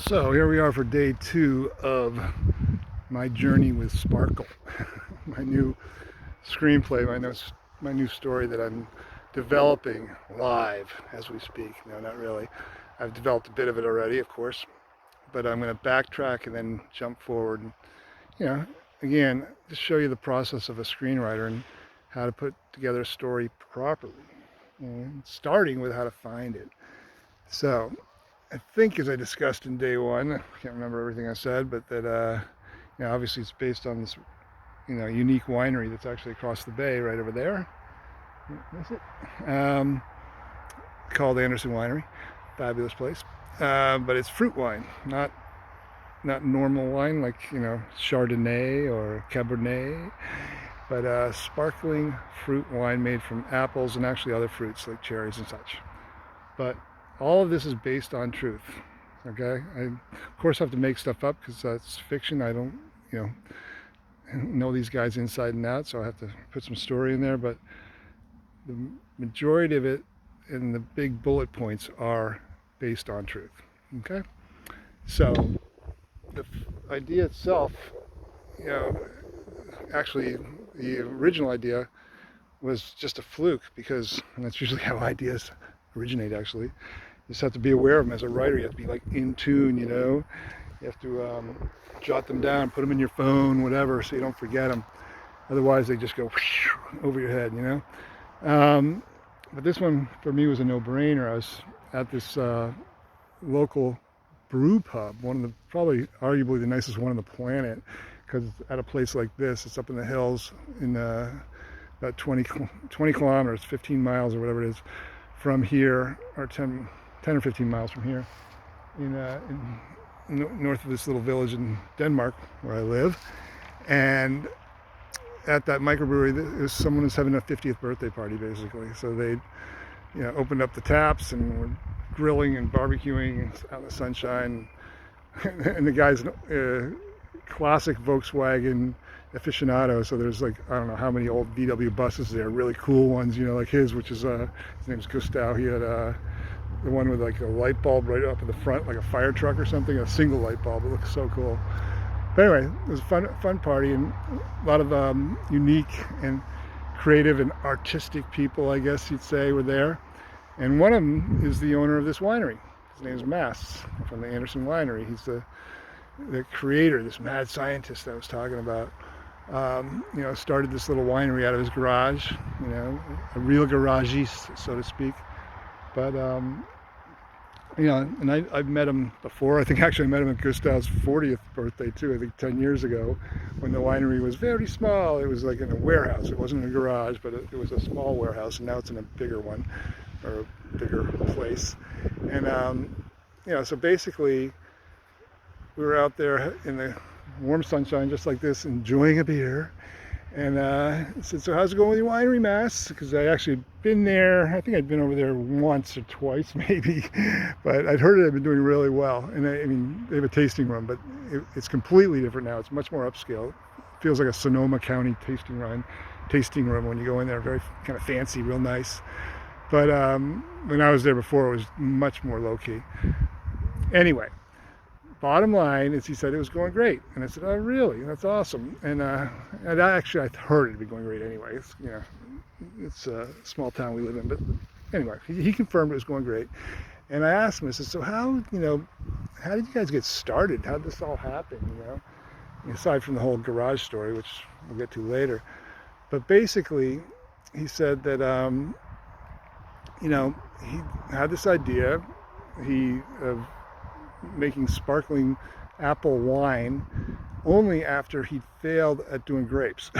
So here we are for day 2 of my journey with Sparkle, my new screenplay, my new story that I'm developing live as we speak. No, not really. I've developed a bit of it already, of course, but I'm going to backtrack and then jump forward. And, again, just show you the process of a screenwriter and how to put together a story properly, and starting with how to find it. So I think, as I discussed in day 1, I can't remember everything I said, but that obviously it's based on this unique winery that's actually across the bay, right over there. That's it. Called Anderson Winery, fabulous place. But it's fruit wine, not normal wine like Chardonnay or Cabernet, but sparkling fruit wine made from apples and actually other fruits like cherries and such. But all of this is based on truth. Okay, I of course have to make stuff up because that's fiction. I don't know these guys inside and out, so I have to put some story in there, but the majority of it and the big bullet points are based on truth. Okay, so the idea itself, actually the original idea was just a fluke, because that's usually how ideas originate. Actually, you just have to be aware of them as a writer. You have to be like in tune, you have to jot them down, put them in your phone, whatever, so you don't forget them. Otherwise they just go over your head, but this one for me was a no-brainer. I was at this local brew pub, one of the, probably arguably the nicest one on the planet, because at a place like this, it's up in the hills in about 20 kilometers, 15 miles or whatever it is from here, or 10 or 15 miles from here, in north of this little village in Denmark where I live. And at that microbrewery, someone was having a 50th birthday party, basically. So they opened up the taps and were grilling and barbecuing out in the sunshine. And the guy's classic Volkswagen aficionado, so there's like, I don't know how many old VW buses there, really cool ones, like his, which is his name's Gustav. He had the one with like a light bulb right up in the front, like a fire truck or something, a single light bulb. It looks so cool. But anyway, it was a fun party, and a lot of unique and creative and artistic people, I guess you'd say, were there. And one of them is the owner of this winery. His name is Mass, from the Anderson Winery. He's the creator, this mad scientist I was talking about. Started this little winery out of his garage, a real garagiste, so to speak. But and I've met him before. I think actually I met him at Gustav's 40th birthday too, I think 10 years ago, when the winery was very small. It was like in a warehouse. It wasn't a garage, but it was a small warehouse, and now it's in a bigger one, or a bigger place. And so basically we were out there in the warm sunshine just like this, enjoying a beer. And I said, "So how's it going with your winery, Mass?" Because I actually been there. I think I'd been over there once or twice, maybe, but I'd heard it had been doing really well. And I mean, they have a tasting room, but it's completely different now. It's much more upscale. It feels like a Sonoma County tasting room when you go in there. Very kind of fancy, real nice. But when I was there before, it was much more low key. Anyway, bottom line is, he said it was going great, and I said, "Oh, really? That's awesome." And actually, I heard it'd be going great anyway. It's a small town we live in, but anyway, he confirmed it was going great. And I asked him, I said, "So how did you guys get started? How did this all happen? Aside from the whole garage story, which we'll get to later." But basically, he said that he had this idea of making sparkling apple wine only after he'd failed at doing grapes.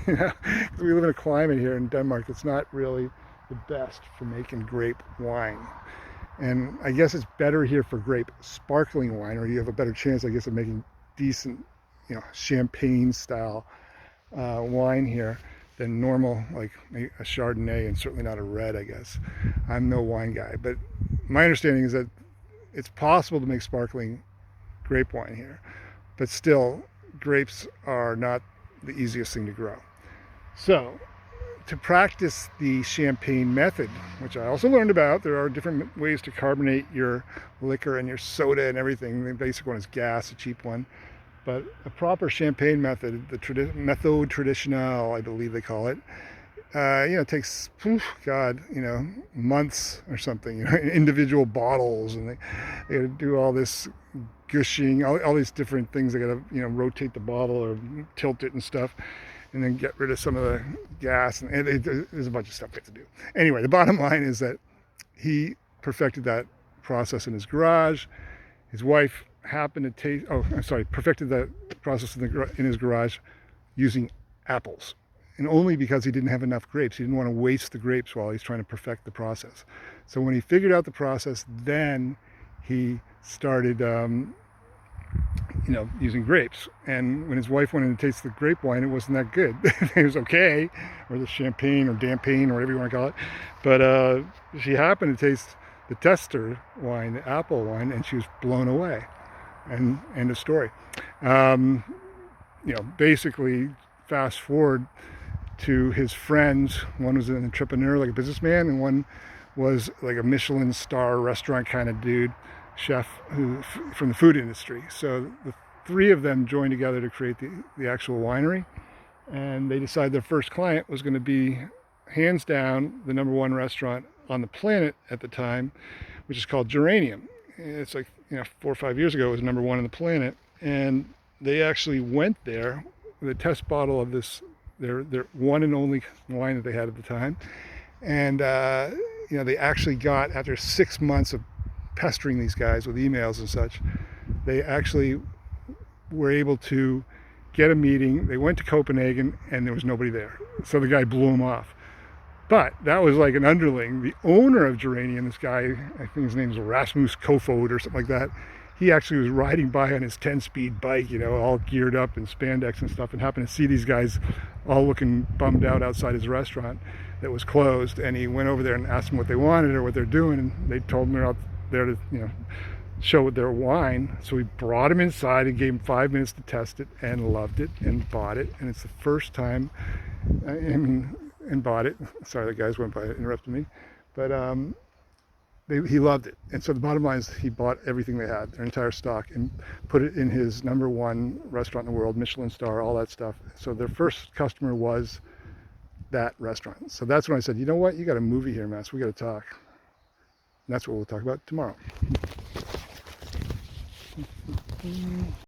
Because we live in a climate here in Denmark that's not really the best for making grape wine. And I guess it's better here for grape sparkling wine, or you have a better chance, I guess, of making decent, champagne style wine here than normal, like a Chardonnay, and certainly not a red, I guess. I'm no wine guy, but my understanding is that it's possible to make sparkling grape wine here, but still, grapes are not the easiest thing to grow. So to practice the champagne method, which I also learned about, there are different ways to carbonate your liquor and your soda and everything. The basic one is gas, a cheap one. But a proper champagne method, the méthode traditionnelle, I believe they call it, it takes, months or something, individual bottles, and they got to do all this gushing, all these different things. They got to, rotate the bottle or tilt it and stuff, and then get rid of some of the gas. And there's a bunch of stuff they have to do. Anyway, the bottom line is that he perfected that process in his garage. His wife happened to perfected that process in his garage using apples. And only because he didn't have enough grapes. He didn't want to waste the grapes while he's trying to perfect the process. So when he figured out the process, then he started, using grapes. And when his wife went in to taste the grape wine, it wasn't that good. It was okay, or the champagne or dampagne or whatever you want to call it. But she happened to taste the tester wine, the apple wine, and she was blown away. And end of story. Basically, fast forward to his friends. One was an entrepreneur, like a businessman, and one was like a Michelin star restaurant kind of dude, chef from the food industry. So the three of them joined together to create the actual winery, and they decided their first client was going to be, hands down, the #1 restaurant on the planet at the time, which is called Geranium. It's like 4 or 5 years ago, it was #1 on the planet, and they actually went there with a test bottle of this, their one and only wine that they had at the time. And they actually got, after 6 months of pestering these guys with emails and such, they actually were able to get a meeting. They went to Copenhagen and there was nobody there, so the guy blew them off. But that was like an underling. The owner of Geranium, this guy, I think his name is Rasmus Kofod or something like that, he actually was riding by on his 10-speed bike, all geared up in spandex and stuff, and happened to see these guys all looking bummed out outside his restaurant that was closed. And he went over there and asked them what they wanted or what they're doing, and they told him they're out there to, show their wine. So we brought him inside and gave him 5 minutes to test it, and loved it and bought it. And it's the first time, and bought it. Sorry, the guys went by, interrupted me, but he loved it. And so the bottom line is he bought everything they had, their entire stock, and put it in his #1 restaurant in the world, Michelin star, all that stuff. So their first customer was that restaurant. So that's when I said, you know what, you got a movie here, Mass, we got to talk. And that's what we'll talk about tomorrow.